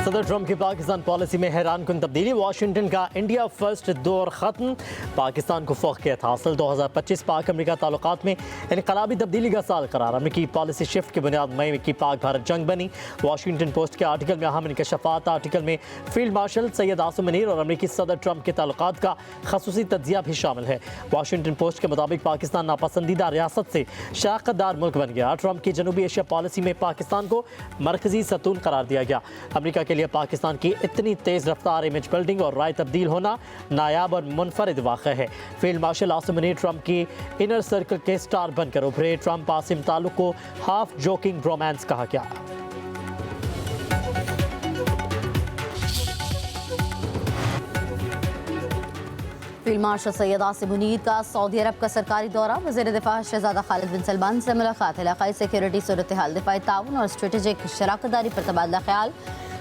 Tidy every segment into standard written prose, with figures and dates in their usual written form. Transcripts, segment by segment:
सदर ट्रंप की पाकिस्तान पॉलिसी में हैरान कुन तब्दीली। वाशिंगटन का इंडिया फर्स्ट दौर खत्म, पाकिस्तान को फ़ौक़ियत हासिल। 2025 पाक अमरीका ताल्लुकात में इनकलाबी तब्दीली का साल करार। अमरीकी पॉलिसी शिफ्ट की बुनियाद मई की पाक भारत जंग बनी। वाशिंगटन पोस्ट के आर्टिकल में अहम इंकशाफात। आर्टिकल में फील्ड मार्शल सैयद आसिम मुनीर और अमरीकी सदर ट्रंप के ताल्लुकात का खसूसी तज्जिया भी शामिल है। वाशिंगटन पोस्ट के मुताबिक पाकिस्तान नापसंदीदा रियासत से शराकतदार मुल्क बन गया। ट्रंप की जनूबी एशिया पॉलिसी में पाकिस्तान को मरकजी सतून करार दिया गया। अमरीका के लिए पाकिस्तान की इतनी तेज़ रफ्तार इमेज बिल्डिंग और राय तब्दील होना नायाब और मुनफरिद वाक़या है। Field marshal Asim Munir Trump की इनर सर्कल के स्टार बनकर उभरे। ट्रंप आसिम ताल्लुक को हाफ जोकिंग रोमांस कहा गया। फील्ड मार्शल सैयद आसिम मुनीर का सऊदी अरब का सरकारी दौरा। वज़ीर दिफा शहजादा खालिद बिन सलमान से मुलाकात। इलाक़ाई सिक्योरिटी सूरत हाल, दिफाई ताउन और स्ट्रेटेजिक शराकतदारी पर तबादला ख्याल।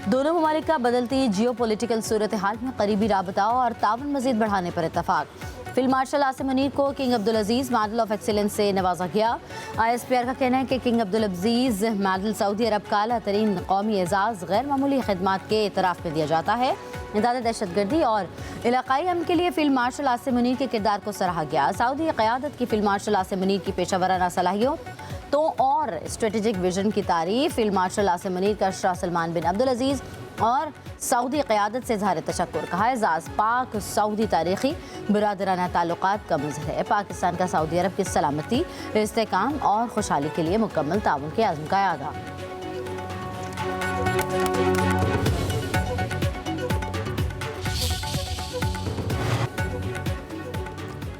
दोनों ममालिक का बदलती जियो पोलिटिकल सूरत हाल में करीबी राबता और ताउन मज़ीद बढ़ाने पर इत्तफाक। फील्ड मार्शल आसिम मुनीर को king Abdul Aziz medal of excellence से नवाजा गया। ISPR का कहना है कि किंग अब्दुल अजीज़ मेडल सऊदी अरब का आला तरीन कौमी एजाज़ गैर मामूली खिदमात के एतराफ़ में दिया जाता है। इदारे दहशतगर्दी और इलाकाई अमन के लिए फील्ड मार्शल आसिम मुनीर के किरदार को सराहा गया। सऊदी क़यादत की फील्ड मार्शल आसिम मुनीर की पेशावराना सलाहियतों और स्ट्रेटेजिक विजन की तारीफ। फील्ड मार्शल आसिम मुनीर का शाह सलमान बिन अब्दुल अजीज़ और सऊदी क़यादत से इज़हार तशक्कुर। कहा एजाज़ पाक सऊदी तारीख़ी बिरादराना ताल्लुकात का मज़हर है। पाकिस्तान का सऊदी अरब की सलामती, इस्तेहकाम और खुशहाली के लिए मुकम्मल ताउन के आज़म का यादा।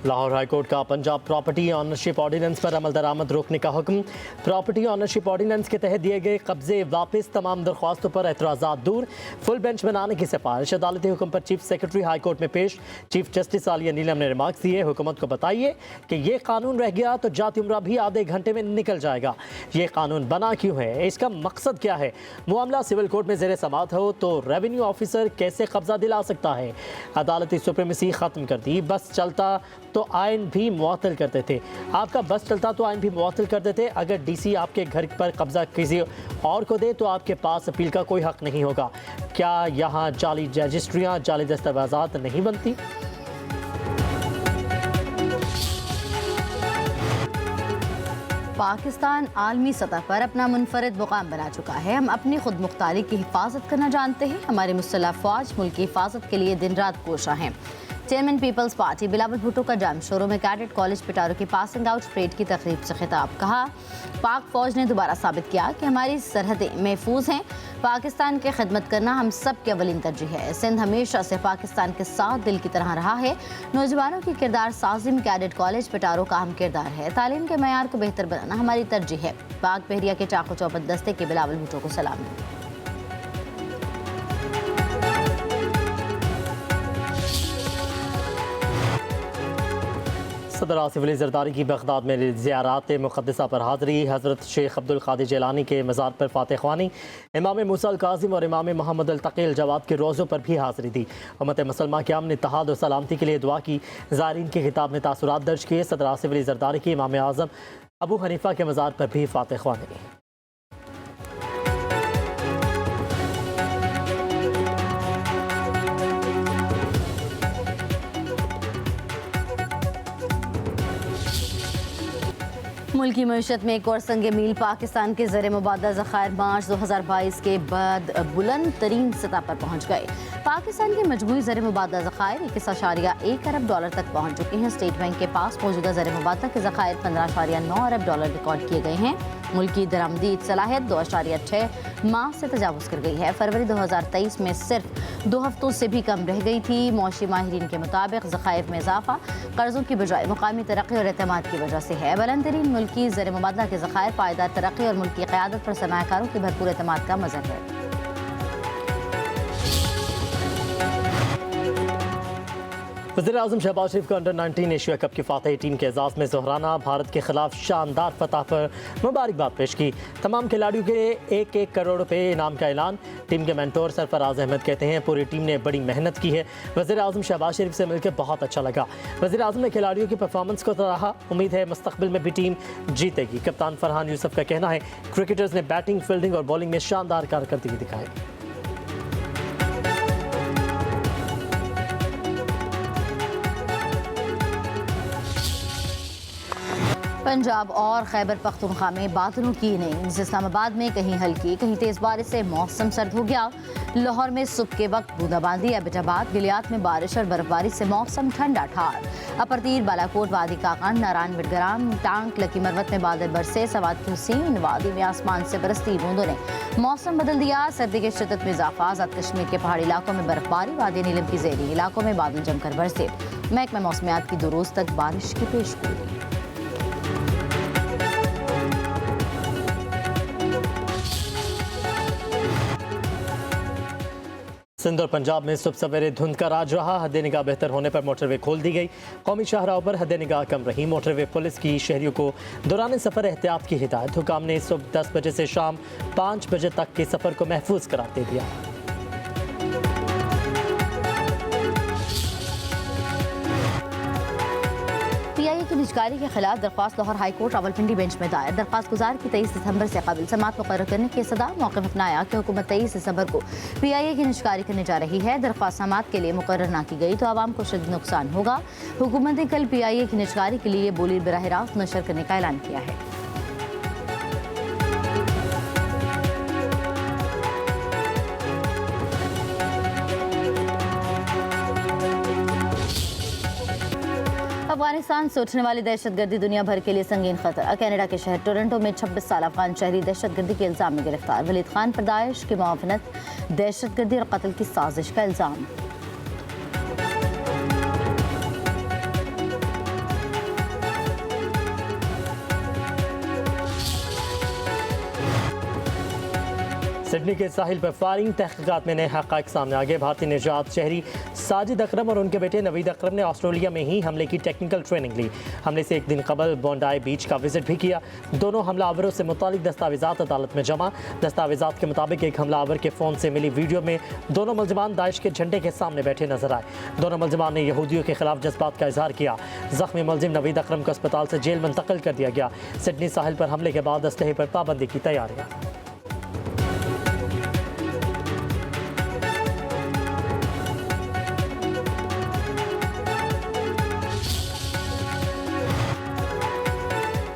लाहौर हाईकोर्ट का पंजाब प्रॉपर्टी ऑनरशिप ऑर्डिनेंस पर अमल दरामद रोकने का हुक्म। प्रॉपर्टी ऑनरशिप ऑर्डिनेंस के तहत दिए गए कब्जे वापस, तमाम दरख्वास्तों पर एतराज़ात दूर, फुल बेंच बनाने की सिफारिश। अदालती हुक्म पर चीफ सेक्रेटरी हाई कोर्ट में पेश। चीफ जस्टिस आलिया नीलम ने रिमार्क्स दिए। हुकूमत को बताइए कि ये कानून रह गया तो जाति उम्रा भी आधे घंटे में निकल जाएगा। ये कानून बना क्यों है, इसका मकसद क्या है? मामला सिविल कोर्ट में ज़ेर समाअत हो तो रेवेन्यू ऑफिसर कैसे कब्जा दिला सकता है? अदालती सुप्रीमेसी ख़त्म कर दी। बस चलता तो आइन भी मुअत्तल करते थे। आपका बस चलता तो आइन भी मुअत्तल कर देते। अगर डीसी आपके घर पर कब्जा किसी और को दे तो आपके पास अपील का कोई हक नहीं होगा। क्या यहाँ जाली रजिस्ट्रियाँ, जाली दस्तावेज़ात नहीं बनती? पाकिस्तान आलमी सतह पर अपना मुनफरिद मुकाम बना चुका है। हम अपनी खुद मुख्तारी की हिफाजत करना जानते हैं। हमारी मुसल्लह फ़ौज मुल्क की हिफाजत के लिए दिन रात कोशा हैं। Chairman peoples party Bilawal Bhutto का जाम शोरों में कैडेट कॉलेज पिटारो की पासिंग आउट परेड की तकरीब से खिताब। कहा पाक फ़ौज ने दोबारा साबित किया कि हमारी सरहदें महफूज हैं। पाकिस्तान की खिदमत करना हम सब की अवलिन तरजीह है। सिंध हमेशा से पाकिस्तान के साथ दिल की तरह रहा है। नौजवानों की किरदार साजी में कैडेट कॉलेज पिटारो का अहम किरदार है। तालीम के मयार को बेहतर बनाना हमारी तरजीह है। पाक बहरिया के चाको चौबंद दस्ते के बिलावल भुट्टो को सलाम। सदर आसिफ अली जरदारी की बगदाद में ज़ियारात मुक़द्दसा पर हाज़री। हज़रत शेख अब्दुल क़ादिर जिलानी के मज़ार पर फ़ातिह ख़वानी, इमाम मूसा अल काज़िम और इमाम मोहम्मद अल तक़ी अल जवाद के रोज़ों पर भी हाज़री दी। उम्मत मुसलमान के अमन, इत्तेहाद और सलामती के लिए दुआ की। ज़ायरीन के खिताब में तासुरात दर्ज किए। सदर आसिफ अली जरदारी की इमाम आज़म अबू हनीफ़ा के मज़ार पर भी फ़ातिह ख़वानी। मुल्की मईशत में एक और संग मील। पाकिस्तान के ज़र मुबादला ज़खायर मार्च 2022 के बाद बुलंद तरीन सतह पर पहुँच गए। पाकिस्तान के मजमूई ज़र मुबादला ज़खायर 21.1 अरब डॉलर तक पहुँच चुके हैं। स्टेट बैंक के पास मौजूदा ज़र मुबादला के ज़खायर 15.9 अरब डॉलर रिकॉर्ड किए गए हैं। मुल्की दरामदी सलाहियत 2.6 माह से तजावुज़ कर गई है। फरवरी 2023 में सिर्फ 2 हफ्तों से भी कम रह गई थी। मौशी माहिरीन के मुताबिक ज़खायर में इजाफा कर्ज़ों की बजाय मुकामी तरक्की और एतमाद की वजह से है। बुलंद तरीन मुल्की ज़र मुबादला के ज़खायर पायदार तरक्की और मुल्की क़यादत पर सरमायाकारों की भरपूर एतमाद का मज़हर है। वज़ीर आज़म शहबाज शरीफ का अंडर-19 एशिया कप की फ़ातह टीम के एजाज़ में ज़ोहराना। भारत के खिलाफ शानदार फतह पर मुबारकबाद पेश की। तमाम खिलाड़ियों के 1-1 करोड़ रुपये इनाम का ऐलान। टीम के मेंटोर सरफराज अहमद कहते हैं पूरी टीम ने बड़ी मेहनत की है। वज़ीर आज़म शहबाज शरीफ से मिलकर बहुत अच्छा लगा। वज़ीर आज़म ने खिलाड़ियों की परफॉर्मेंस को सराहा। उम्मीद है मुस्तक़बिल में भी टीम जीतेगी। कप्तान फरहान यूसुफ का कहना है क्रिकेटर्स ने बैटिंग, फील्डिंग और बॉलिंग में शानदार कारकर्दगी दिखाई। पंजाब और खैबर पख्तूनख्वा में बादलों की इनिंग्स। इस्लामाबाद में कहीं हल्की कहीं तेज बारिश से मौसम सर्द हो गया। लाहौर में सुबह के वक्त बूंदाबांदी। एबटाबाद गिलियात में बारिश और बर्फबारी से मौसम ठंडा ठार। अपरतीर, बालाकोट, वादी काकान, नारायण बिटग्राम, टांग, लकी मरवत में बादल बरसे। सवाद की हुसैन वादी में आसमान से बरसती बूंदों ने मौसम बदल दिया। सर्दी के शिद्दत में इजाफा। आजाद कश्मीर के पहाड़ी इलाकों में बर्फबारी। वादी नीलम की ज़ेरी इलाकों में बादल जमकर बरसे। महकमा मौसमियात की 2 रोज तक बारिश की पेशगोई। सिंध और पंजाब में सुबह सवेरे धुंध का राज रहा। हद निगाह बेहतर होने पर मोटरवे खोल दी गई। कौमी शाहराहों पर हद निगाह कम रही। मोटरवे पुलिस की शहरियों को दौरान सफ़र एहतियात की हिदायत। हुकाम ने सुबह 10 बजे से शाम 5 बजे तक के सफ़र को महफूज करार दे दिया। PIA की निजकारी के खिलाफ दरख्वास्त लाहौर हाईकोर्ट रावलपिंडी बेंच में दायर। दरख्वास्त गुजार की 23 दिसंबर से कबल समात मुकर्रर करने की सदा मौक़िफ़ अपनाया कि हुकूमत 23 दिसंबर को PIA की निजकारी करने जा रही है। दरख्वास्त समात के लिए मुकर्रर ना की गई तो आवाम को शदीद नुकसान होगा। हुकूमत ने कल PIA की निजकारी के लिए बोली बराह रास्त नशर करने का ऐलान किया है। अफगानिस्तान से उठने वाली दहशतगर्दी दुनिया भर के लिए संगीन खतरा। कनाडा के शहर टोरंटो में 26 साल अफगान शहरी दहशतगर्दी के इल्जाम में गिरफ्तार। वलीद खान पर दाइश की मुआवनत, दहशतगर्दी और कत्ल की साजिश का इल्जाम। सिडनी के साहिल पर फायरिंग। तहकीकात में नए हक़ाइक़ सामने आ गए। भारतीय निजात शहरी साजिद अकरम और उनके बेटे नवीद अकरम ने ऑस्ट्रेलिया में ही हमले की टेक्निकल ट्रेनिंग ली। हमले से एक दिन कबल बोंडाई बीच का विजिट भी किया। दोनों हमलावरों से मुतालिक दस्तावेज़ात अदालत में जमा। दस्तावेज़ात के मुताबिक एक हमलावर के फ़ोन से मिली वीडियो में दोनों मुलज़िमान दाइश के झंडे के सामने बैठे नजर आए। दोनों मुलज़िमान ने यहूदियों के खिलाफ जज्बात का इजहार किया। ज़ख्मी मुलज़िम नवीद अकरम को अस्पताल से जेल मुंतकिल कर दिया गया। सिडनी साहिल पर हमले के बाद असलहे पर पाबंदी की तैयारियाँ।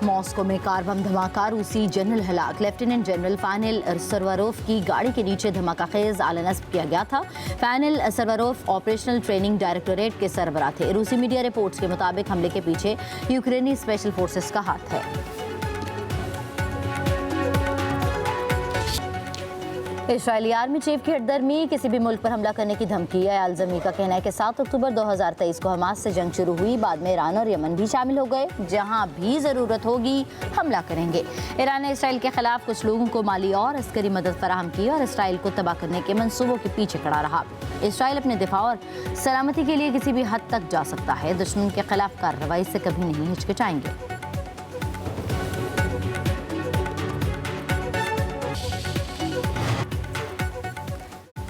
मॉस्को में कार बम धमाका। रूसी जनरल हलाक। लेफ्टिनेंट जनरल फानिल सरवरोफ की गाड़ी के नीचे धमाका खेज आला नस्ब किया गया था। फानिल सरवरोफ ऑपरेशनल ट्रेनिंग डायरेक्टोरेट के सरबराह थे। रूसी मीडिया रिपोर्ट्स के मुताबिक हमले के पीछे यूक्रेनी स्पेशल फोर्सेस का हाथ है। इस्राएली आर्मी चीफ की हटदर्मी। किसी भी मुल्क पर हमला करने की धमकी है। अल-जमी का कहना है कि 7 अक्टूबर 2023 को हमास से जंग शुरू हुई। बाद में ईरान और यमन भी शामिल हो गए। जहां भी ज़रूरत होगी हमला करेंगे। ईरान ने इसराइल के खिलाफ कुछ लोगों को माली और अस्करी मदद फराहम की और इसराइल को तबाह करने के मंसूबों के पीछे खड़ा रहा। इसराइल अपने दिफा और सलामती के लिए किसी भी हद तक जा सकता है। दुश्मन के खिलाफ कार्रवाई से कभी नहीं हिचकिचाएंगे।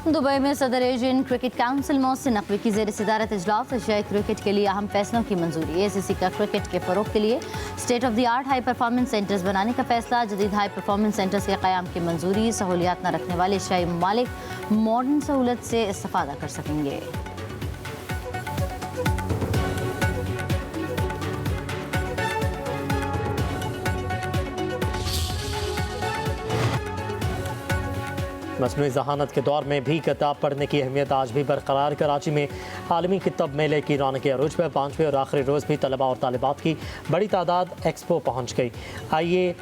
दुबई में सदर Asian cricket council Mohsin Naqvi की ज़ेर सदारत इजलास। एशियाई क्रिकेट के लिए अहम फैसलों की मंजूरी। ACC का क्रिकेट के फ़रोग़ के लिए state of the art high performance centres बनाने का फैसला। जदीद हाई परफॉर्मेंस सेंटर्स के क़याम की मंजूरी। सहूलियात न रखने वाले एशियाई ममालिक मॉडर्न सहूलत से इस्तेफ़ादा कर सकेंगे। मसनूई ज़हानत के दौर में भी किताब पढ़ने की अहमियत आज भी बरकरार। कराची में आलमी किताब मेले की रौनक अरूज पर 5वें और आखिरी रोज़ भी तलबा और तालिबात की बड़ी तादाद एक्सपो पहुँच गई। आइए,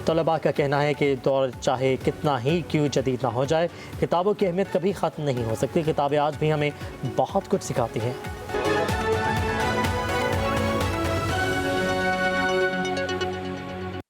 तलबा का कहना है कि दौर चाहे कितना ही क्यों जदीद ना हो जाए, किताबों की अहमियत कभी ख़त्म नहीं हो सकती। किताबें आज भी हमें बहुत कुछ सिखाती हैं।